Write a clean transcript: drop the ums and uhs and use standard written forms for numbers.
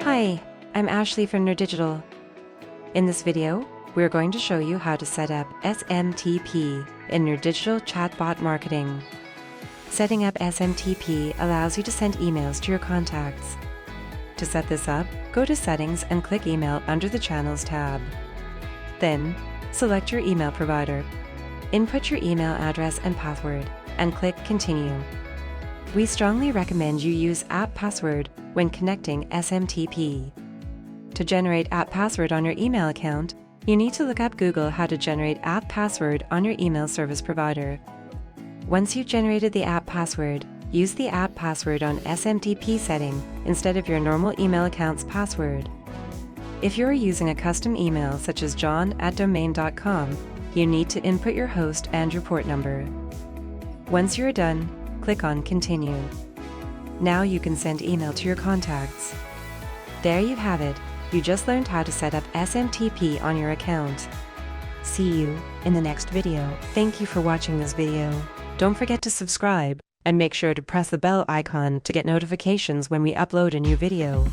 Hi, I'm Ashley from nerDigital. In this video, we're going to show you how to set up SMTP in nerDigital Chatbot Marketing. Setting up SMTP allows you to send emails to your contacts. To set this up, go to Settings and click Email under the Channels tab. Then, select your email provider. Input your email address and password, and click Continue. We strongly recommend you use app password when connecting SMTP. To generate app password on your email account, you need to look up Google how to generate app password on your email service provider. Once you've generated the app password, use the app password on SMTP setting instead of your normal email account's password. If you're using a custom email such as john@domain.com, you need to input your host and your port number. Once you're done, click on Continue. Now you can send email to your contacts. There you have it. You just learned how to set up SMTP on your account. See you in the next video. Thank you for watching this video. Don't forget to subscribe and make sure to press the bell icon to get notifications when we upload a new video.